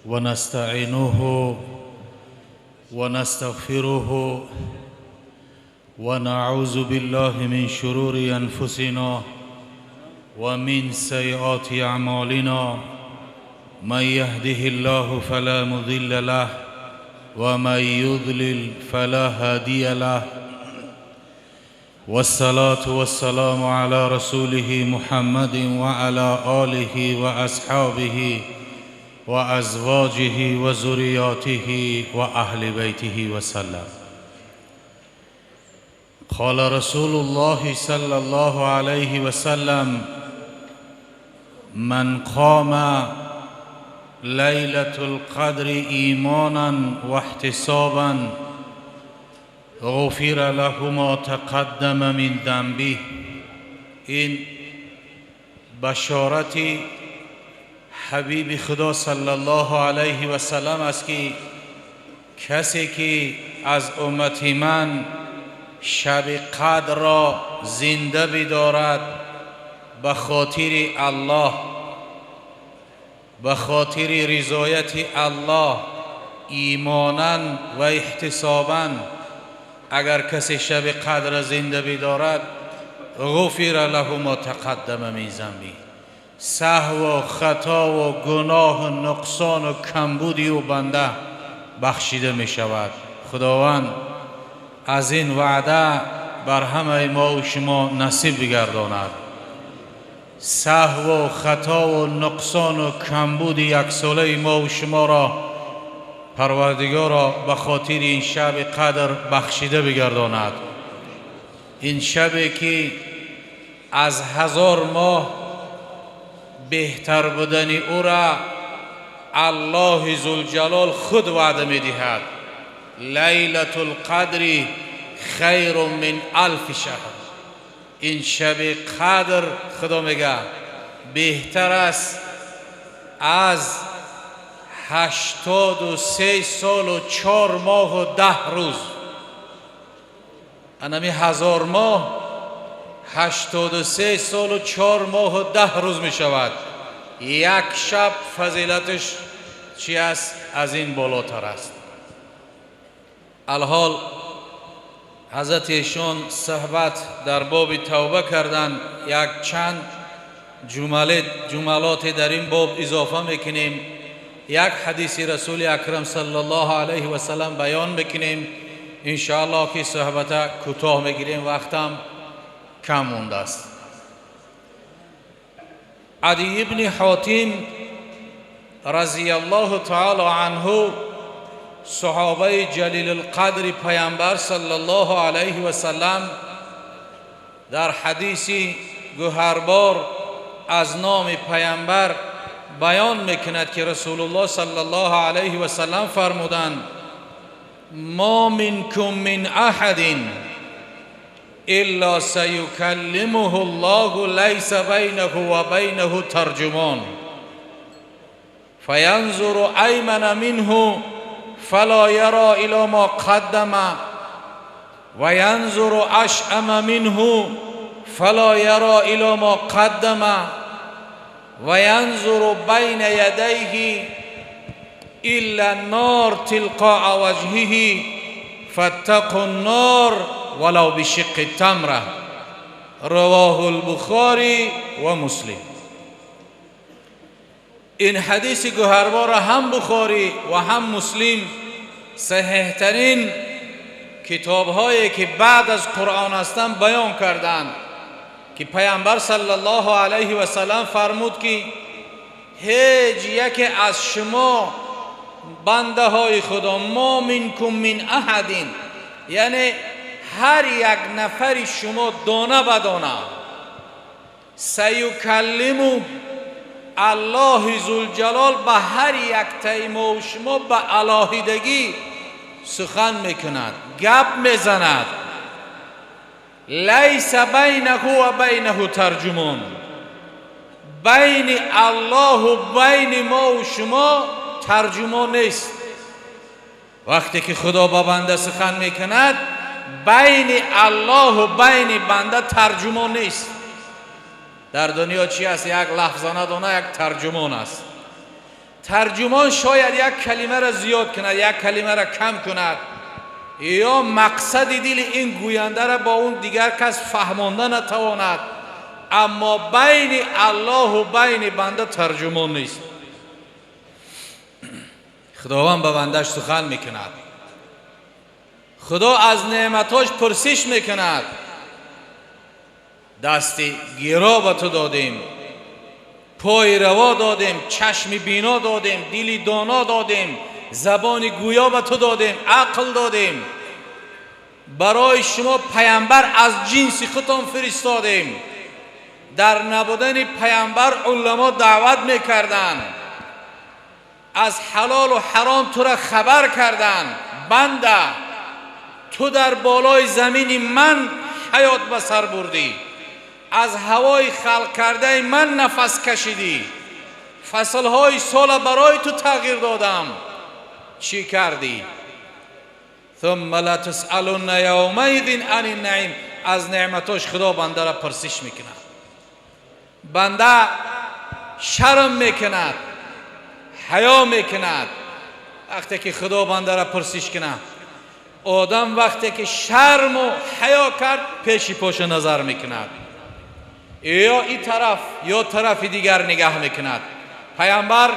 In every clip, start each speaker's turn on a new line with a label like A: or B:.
A: ونستعينه ونستغفره ونعوذ بالله من شرور أنفسنا ومن سيئات أعمالنا. من يهده الله فلا مضل له ومن يضلل فلا هادي له، والصلاة والسلام على رسوله محمد وعلى آله وأصحابه وأزواجه وذرياته وأهل بيته وسلم. قال رسول الله صلى الله عليه وسلم: من قام ليلة القدر إيمانا واحتسابا غفر له ما تقدم من ذنبه. این بشارتی حبیب خدا صلی الله علیه و سلم است که کسی که از امت من شب قدر را زنده بدارد به خاطر الله، به خاطر رضایت الله، ایمانا و احتسابا، اگر کسی شب قدر را زنده بدارد غفر له ما تقدم من ذنبه، سهو و خطا و گناه و نقصان و کمبودی و بنده بخشیده می شود. خداوند از این وعده بر همه ما و شما نصیب بگرداند. سهو و خطا و نقصان و کمبود یک ساله ما و شما را پروردگارا به خاطر این شب قدر بخشیده بگرداند. این شبی که از 1000 ماه بهتر بودن او را الله ذوالجلال خود وعده می دهد. لیلة القدر خیر من 1000 شهر. این شب قدر خدا میگه بهتر است از 83 سال و 4 ماه و 10 روز. انمی 1000 ماه 83 سال و 4 ماه و 10 روز می شود. یک شب فضیلتش چی است؟ از این بالاتر است. الحال حضرت ایشان صحبت در باب توبه کردن. یک چند جملات در این باب اضافه میکنیم. یک حدیث رسول اکرم صلی الله علیه و سلم بیان میکنیم. انشاءالله که صحبت کوتاه میگیریم، وقتم کم مونده است. عدی ابن حاتم رضی الله تعالی عنه، صحابه جلیل القدر پیامبر صلی الله علیه و سلم، در حدیثی گوهربار از نام پیامبر بیان میکند که رسول الله صلی الله علیه و سلم فرمودند: ما منکم من احد الا سیکلمه الله لیس بینه و بینه ترجمان فینظر ایمن منه فلا یرى الی ما قدم و ینظر اشأم منه فلا یرى الی ما قدم و ینظر بین یدیه الا النار تلقاء وجهه فاتقوا النار ولو بشق تمره. رواه البخاری و مسلم. این حدیث گوهربار هم بخاری و هم مسلم صحیح ترین کتاب هایی که بعد از قرآن هستند بیان کردند که پیامبر صلی الله علیه و سلم فرمود که هیچ یک از شما بنده های خدا، ما منکم من احد، یعنی هر یک نفر شما دانه بدانه، سیکلمو الله ذوالجلال به هر یک تایما و شما به علاهیدگی سخن میکند، گپ میزند. لیس بینه و بینه ترجمان، بین الله و بین ما و شما ترجمان نیست. وقتی که خدا با بنده سخن میکند، بین الله و بین بنده ترجمان نیست. در دنیا چی است؟ یک لفظ ندانه، یک ترجمان است. ترجمان شاید یک کلمه را زیاد کند، یک کلمه را کم کند، یا مقصد دل این گوینده را با اون دیگر کس فهمانده نتواند، اما بین الله و بین بنده ترجمان نیست. خداوند به بندش سخن میکند، خدا از نعمتاش پرسش میکند. دستی گیرا به تو دادیم، پای روا دادیم، چشم بینا دادیم، دلی دانا دادیم، زبان گویا به تو دادیم، عقل دادیم. برای شما پیامبر از جنس خودتان فرستادیم. در نبودن پیامبر علما دعوت میکردند، از حلال و حرام تو را خبر کردند. بنده تو در بالای زمین من حیات به سر بردی، از هوای خلق کرده من نفس کشیدی، فصلهای سال برای تو تغییر دادم، چی کردی؟ ثم لا تسألن یومئذ عن النعیم. از نعمتاش خدا بنده را پرسش میکند. بنده شرم میکند، حیا میکند. وقتی که خدا بنده را پرسش کند، آدم وقتی که شرم و حیا کرد پیش پاش نظر میکند، یا این طرف یا طرف دیگر نگاه میکند. پیامبر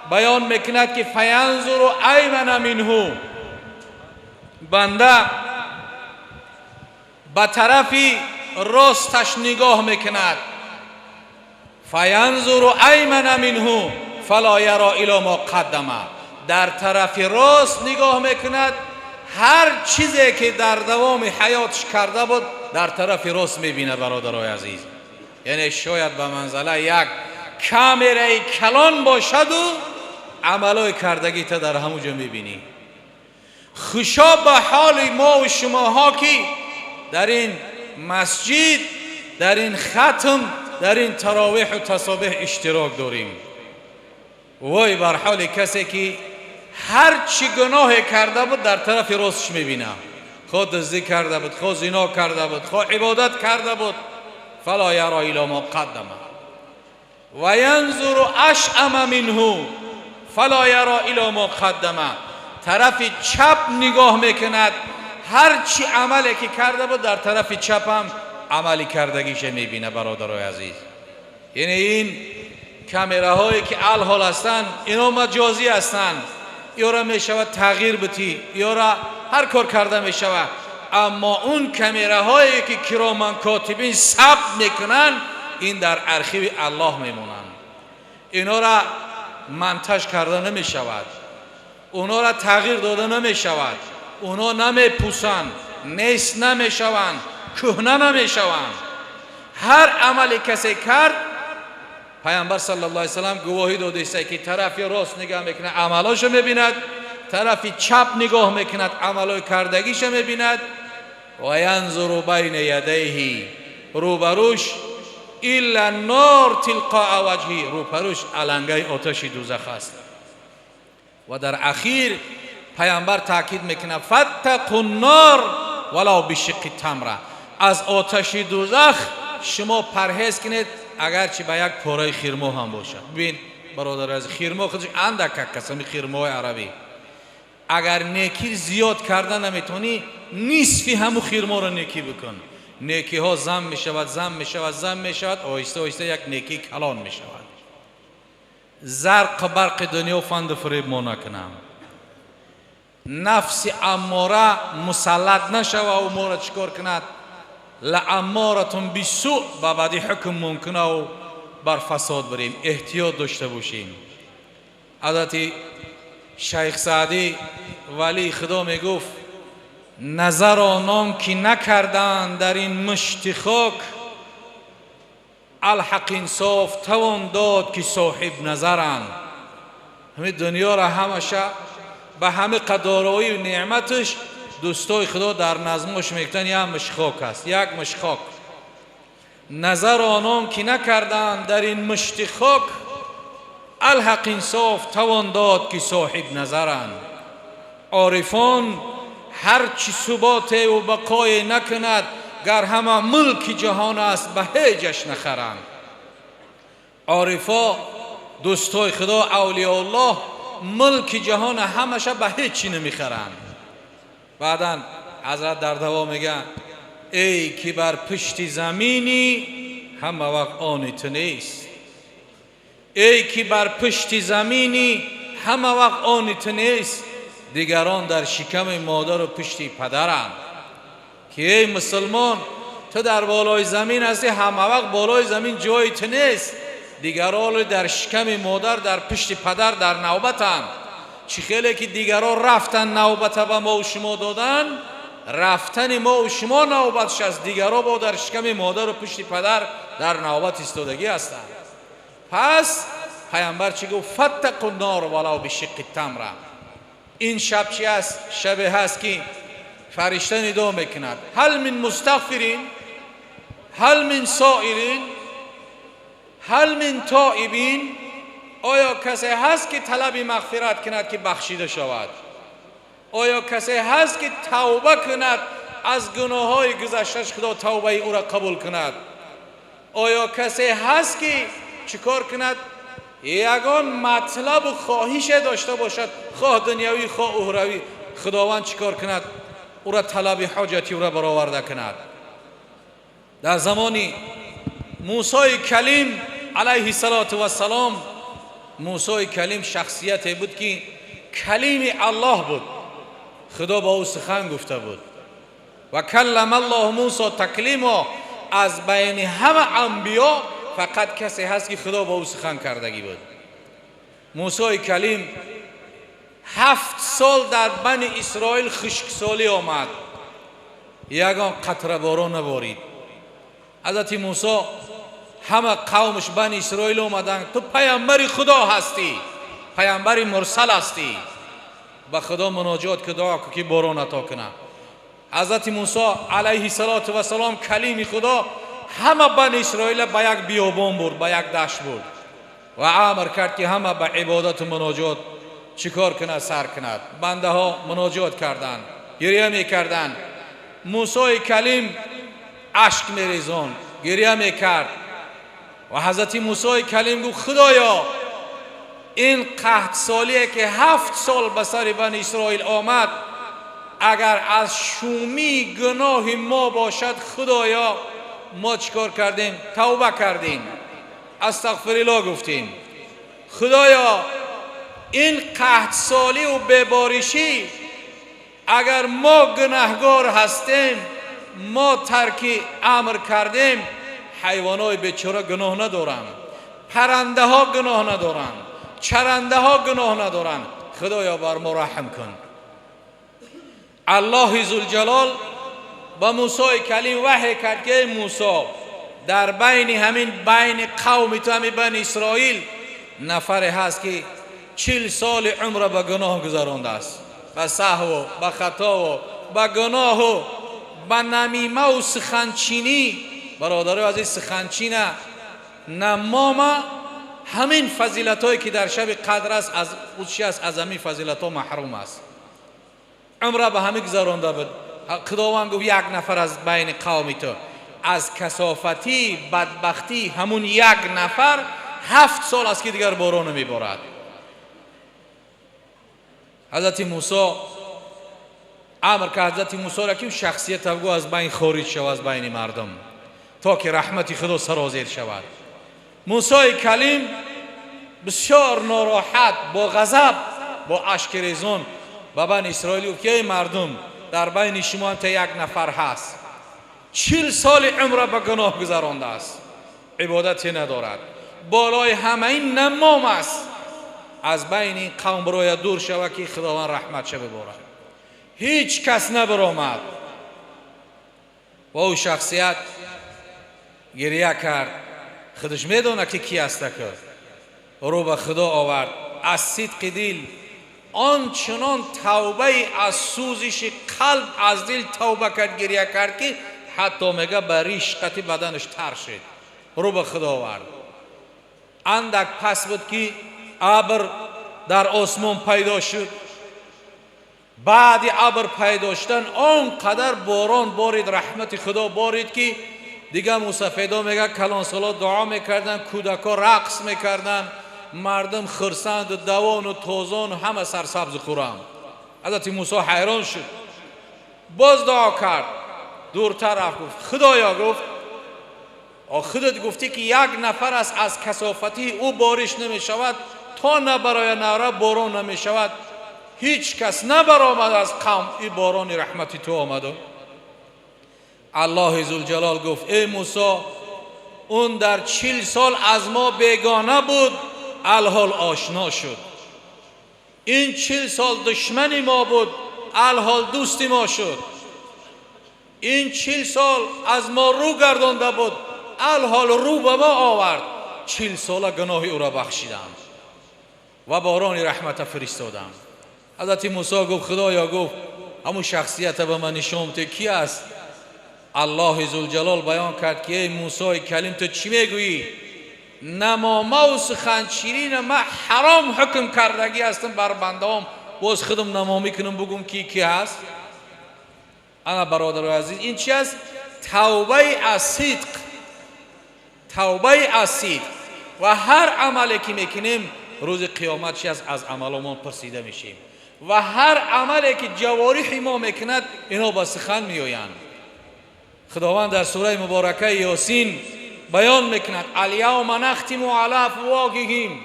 A: بیان میکند که فینظر ایمن منه، بنده به طرف راستش نگاه میکند. فینظر ایمن منه فلا یری الی ما قدمه، در طرف راست نگاه میکند، هر چیزی که در دوام حیاتش کرده بود در طرف راست میبینه. برادرای عزیز، یعنی شاید به منزله یک کامرای کلان باشد و عملای کردگی تا در همونجا میبینی. خوشا به حال ما و شماها که در این مسجد، در این ختم، در این تراویح و تسابیح اشتراک داریم. وای بر حال کسی که هر چی گناه کرده بود در طرف راستش میبینه. خود دزدی کرده بود، خود زنا کرده بود، خود عبادت کرده بود. فلا یری الی ما قدمه و ینظر اشأم منه فلا یری الی ما قدمه. طرف چپ نگاه میکند، هر چی عملی که کرده بود در طرف چپ هم عملی کردگیش میبینه. برادرای عزیز، یعنی این کامراهایی که الحال هستند اینا مجازی هستند، یا را میشود تغییر بتی، یا را هر کار کرده میشود، اما اون کامراهایی که کرامان کاتبین ثبت میکنن این در ارشیو الله میمونن. اینا را منتج کرده نمیشود، اونا را تغییر داده نمیشود، اونا نمیپوسند، نیست نمیشوند، کهنه نمیشوند. هر عملی کسی کرد پیامبر صلی الله علیه و سلم گواهی داده است که طرف راست نگاه میکنه عملاشو میبیند، طرف چپ نگاه میکند عملای کردگیشو میبیند. و ینظر بین یدیه، روبروش الا النار تلقاء وجهه، روبروش علنگه آتش دوزخ است. و در اخیر پیامبر تاکید میکنه فاتقوا النار ولو بشق تمره، از آتش دوزخ شما پرهیز کنید اگرچه به یک پاره خرما هم باشد. ببین برادر از خرما خودش اندک قسم خرمای عربی، اگر نیکی زیاد کردن نمیتونی نصفی همو خرما رو نیکی بکن. نیکی ها زم میشود، زم میشود، زم میشود، آهسته آهسته یک نیکی کلان میشود. زرق برق دنیا فند فریب ما نکنم، نفس اماره مسلط نشوه و ما را چکار کند؟ لامارتون بالسوء، با بعدی حکم ممکنه و بر فساد بریم. احتیاط داشته باشیم. حضرت شیخ سعدی ولی خدا میگفت نظر آنان که نکردند در این مشت خاک، الحق انصاف توان داد که صاحب نظرند. همه دنیا را همشه به همه قدارایی و نعمتش دوستای خدا در نظمش میگن یک مشخاک است، یک مشخاک. نظر آنان که نکردند در این مشت خاک، الحق انصاف توان داد که صاحب نظرند. عارفان هرچی ثبات و بقای نکند، گر همه ملک جهان است به هیچش نخرند. عارفا، دوستای خدا، اولیاء الله ملک جهان همشه به هیچ چی نمیخرند. بعدا حضرت در دوام میگن ای که بر پشت زمینی همه وقت آنت نیست، ای که بر پشت زمینی همه وقت آنت نیست، دیگران در شکم مادر و پشت پدرند. که ای مسلمان، تو در بالای زمین هستی، همه وقت بالای زمین جایت نیست، دیگران در شکم مادر، در پشت پدر در نوبتند. چی خیلی که دیگران رفتن نوبت به ما و شما دادن، رفتن ما و شما نوبتش از دیگران با در شکم مادر و پشت پدر در نوبت ایستادگی هستند. پس پیامبر چی گفت؟ فتقوا النار ولو بشق تمره. این شب چی است؟ شب هست که فرشته ندا میکند هل من مستغفرین، هل من سائلین، هل من تائبین. آیا کسی هست که طلب مغفرت کند که بخشیده شود؟ آیا کسی هست که توبه کند از گناههای گذشتهش خدا توبه او را قبول کند؟ آیا کسی هست که چیکار کند؟ یگان مطلب و خواهش داشته باشد، خواه دنیوی خواه اخروی، خداوند چیکار کند؟ او را طلب حاجتی او را برآورده کند. در زمانی موسی کلیم علیه السلام، موسی کلیم شخصیتی بود که کلیم الله بود، خدا با او سخن گفته بود. و کلم الله موسی تکلیما. از بین همه انبیا فقط کسی هست که خدا با او سخن کردگی بود. موسی کلیم 7 سال در بنی اسرائیل خشکسالی آمد، یگان قطره باران نبارید. حضرت موسی همه قومش بنی اسرائیل آمدن تو پیامبر خدا هستی، پیامبر مرسل هستی، به خدا مناجات که دعا که باران عطا کنه. حضرت موسی علیه السلام کلیم خدا همه بنی اسرائیل به یک بیابان برد، به یک دشت برد و امر کرد که همه به عبادت و مناجات چیکار کنه؟ سر کند. بنده ها مناجات کردند، گریه میکردند. موسی کلیم اشک میریزاند، گریه میکرد و حضرت موسی کلیم گفت خدایا این قحط سالیه که 7 سال به سر بنی اسرائیل آمد، اگر از شومی گناه ما باشد خدایا ما چیکار کردیم؟ توبه کردیم، استغفرالله گفتیم. خدایا این قحط سالی و ببارشی اگر ما گناهگار هستیم، ما ترک امر کردیم، حیوانای بیچاره گناه ندارند، پرنده ها گناه ندارند، چرنده ها گناه ندارند، خدایا بر ما رحم کن. الله ذوالجلال با موسی کلیم وحی کرد که موسی در بین قوم تو همین بنی اسرائیل نفر هست که 40 سال عمر به گناه گذرانده است، به سهو، به خطا و به گناه و به نمیمه و سخنچینی. برادرای عزیز، سخنچینه نمامه همین فضیلت هایی که در شب قدر است از اوچی است، از همین فضیلت ها محروم است. عمره به همه گذرانده بود. خداوند گفت یک نفر از بین قوم تو از کثافتی بدبختی همون یک نفر 7 سال است که دیگر باران نمیبارد. حضرت موسی امر که حضرت موسی را که شخصیت افگو از بین خارج شود از بین مردم تا که رحمت خدا سرازیر شود. موسی کلیم بسیار ناراحت، با غضب، با اشک ریزان به بنی اسرائیل گفت که مردم در بین شما هم تا یک نفر هست 40 سال عمر به گناه گذرانده است، عبادتی ندارد، بالای همه این نمام است، از بین این قوم برای دور شود که خداوند رحمت شد ببارد. هیچ کس نبرآمد و او شخصیت گریه کرد، خودش میدونه که کی است، که رو به خدا آورد، از صدق دل آنچنان توبه از سوزش قلب از دل توبه کرد، گریه کرد که حتی میگه به ریشقت بدنش تر شد، رو به خدا آورد. اندک پس بود که ابر در آسمان پیدا شد. بعد ابر پیدا شدن آنقدر باران بارید، رحمت خدا بارید که دیگه موسفیدا میگه کلان سالا دعا میکردن، کودکا رقص میکردن، مردم خرسند و دوان و توزان و همه سرسبز خورم. حضرت موسی حیران شد، باز دعا کرد، دورتر رفت، گفت خدایا، گفت خودت گفتی که یک نفر است از کثافتی او بارش نمی شود تا نه برای نره باران نمی شود، هیچ کس نبرآمد از قوم، این باران رحمتی تو آمد. الله ذوالجلال گفت ای موسی، اون در 40 سال از ما بیگانه بود، الحال آشنا شد. این 40 سال دشمن ما بود، الحال دوست ما شد. این 40 سال از ما رو گردانده بود، الحال رو به ما آورد. 40 ساله گناه او را بخشیدم و باران رحمت فرستادم. حضرت موسی گفت خدایا، گفت همون شخصیت به من نشون بده کی است؟ الله ذوالجلال بیان کرد که ای موسی کلیم، تو چی میگویی؟ نمامه و سخن شیرین ما حرام حکم کردگی هستم بر بندهام، باز خودم نما میکنم بگم کی هست؟ انا برادر عزیز، این چی است؟ توبه از صدق. توبه از صدق. و هر عملی که میکنیم روز قیامت چی است؟ از عملمون پرسیده میشیم. و هر عملی که جوارح ما میکند اینا با سخن میآیند. خداوند در سوره مبارکه یاسین بیان میکند الیوم نختم علی افواههم،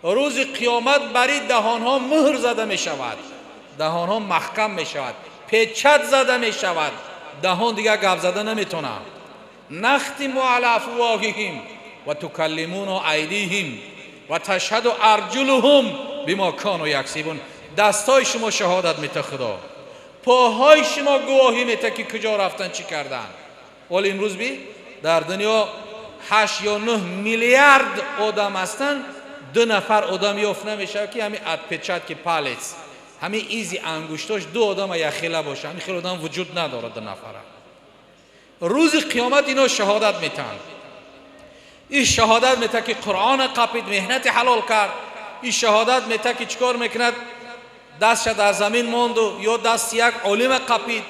A: روز قیامت برای دهانها مهر زده می شود، دهانها محکم می شود، پیچت زده می شود، دهان دیگر گپ زده نمیتونه. نختم علی افواههم و تکلمنا ایدیهم و تشهد ارجلهم بما کانوا یکسبون. دستای شما شهادت میده خدا، پاهای شما گواهی میده که کجا رفتن چی کردن. ولی امروز در دنیا 8 یا 9 میلیارد آدم هستن، 2 نفر آدم یافت نمیشه که همین ادپچت که پالس همین ایزی انگشتاش 2 آدم یا خیله باشه، همین خیلی آدم وجود نداره 2 نفره. روز قیامت اینا شهادت میتن. این شهادت میته که قرآن قپید، مهنت حلال کرد. این شهادت میته که چکار میکند؟ دستش در زمین ماند و یا دست یک علم قپید.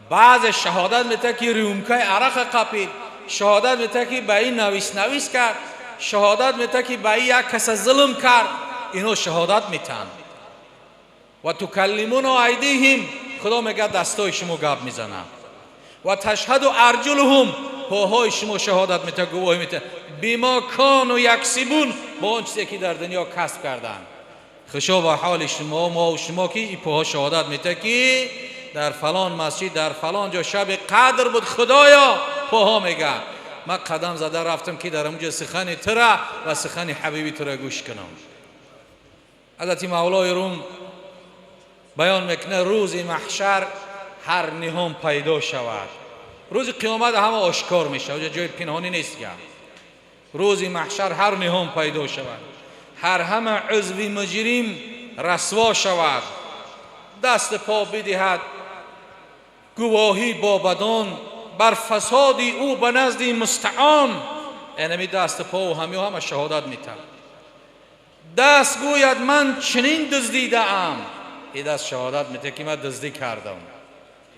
A: بعض شهادت میته که ریومکای عرق قپید. شهادت میته که به این نویس کرد. شهادت میته که به یک کس ظلم کرد. اینو شهادت میتن. و تکلمونا ایدیهم، خدا میگه دستای شما گپ میزنه. و تشهد ارجلهم، پاهای شما شهادت میته، گواهی میته بما کانوا یکسبون، با اون چیزی که در دنیا کسب کردن. خشوع به حال شما، ما و شما که این پاها شهادت میته که در فلان مسجد در فلان جا شب قدر بود، خدایا پاها میگه من قدم زده رفتم که در اونجا سخن ترا و سخن حبیبی ترا گوش کنم. حضرت مولای روم بیان میکنه روز محشر هر نهان پیدا شود. روز قیامت همه آشکار میشه، جای پنهانی نیست. روز محشر هر نهان پیدا شود، هر همه عضو مجرم رسوا شود، دست پا بدهد گواهی با بدان بر فساد او به نزد مستعان. اینمی دست پا و همه شهادت میتن. دست گوید من چنین دزدیده ام، این دست شهادت میته که من دزدی کردم،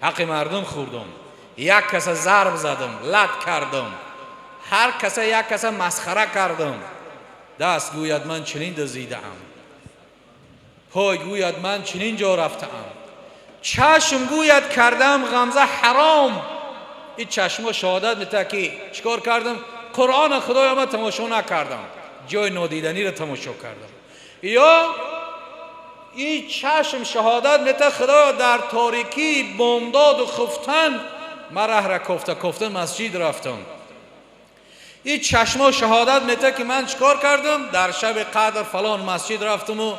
A: حق مردم خوردم، یک کس ضرب زدم، لط کردم، هر کس یک کس مسخره کردم. دست گوید من چنین دزدیده ام، پای گوید من چنین جا رفته ام، چشم گوید کردم غمزه حرام. این چشم شهادت میده که چیکار کردم؟ قرآن خدای من تماشا نکردم، جای نادیدنی را تماشا کردم. یا این چشم شهادت میده خدا در تاریکی بامداد و خفتن من ره کفته مسجد رفتم. این چشم شهادت میده که من چیکار کردم؟ در شب قدر فلان مسجد رفتم و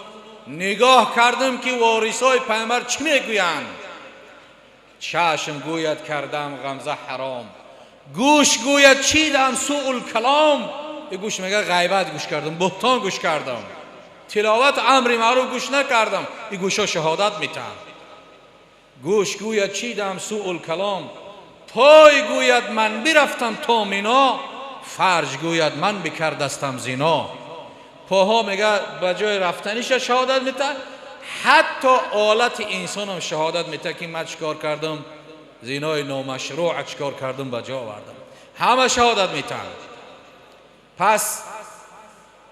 A: نگاه کردم که وارثای پیامبر چی میگویند. چشم گوید کردم غمزه حرام، گوش گوید چیدم سوء الکلام. این گوش میگه غیبت گوش کردم، بهتان گوش کردم، تلاوت امر معروف گوش نکردم. این گوشا شهادت میتن. گوش گوید چیدم سوء الکلام، پای گوید من برفتم تا مینا، فرج گوید من بکردستم زنا. پاها میگه به جای رفتنیش شهادت میته، حتی آلت انسان هم شهادت میته که من چیکار کردم؟ زنای نامشروع چیکار کردم به جا آوردم. همه شهادت میتن. پس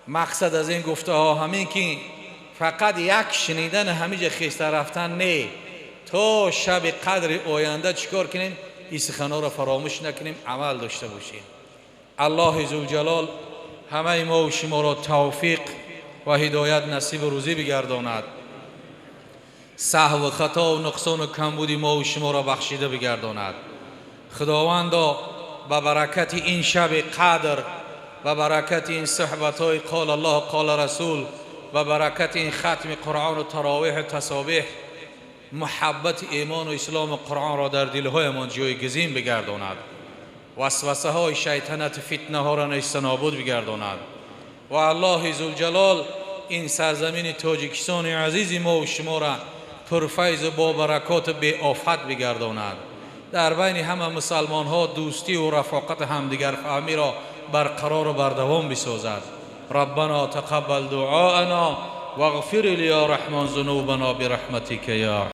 A: مقصد از این گفته ها همین که فقط یک شنیدن همیشه خیسته رفتن نه، تا شب قدر آینده چیکار کنیم؟ این سخنها را فراموش نکنیم، عمل داشته باشیم. الله ذوالجلال همه ما و شما را توفیق و هدایت نصیب و روزی بگرداند. سهو و خطا و نقصان و کمبودی ما و شما را بخشیده بگرداند. خداوندا به برکت این شب قدر و برکت این صحبت‌های قال الله قال رسول و برکت این ختم قرآن و تراویح و تسابیح محبت ایمان و اسلام و قرآن را در دل‌هایمان جایگزین بگرداند. وسوسه های شیطنت فتنه ها را نیست نابود بگرداند. و الله ذوالجلال این سرزمین تاجیکستان عزیز ما و شما را پرفیض و با برکات بی آفت بگرداند. در بین همه مسلمان ها دوستی و رفاقت همدیگر فهمی را برقرار و بردوام بسازد. ربنا تقبل دعاءنا واغفر لي يا رحمن ذنوبنا برحمتك يا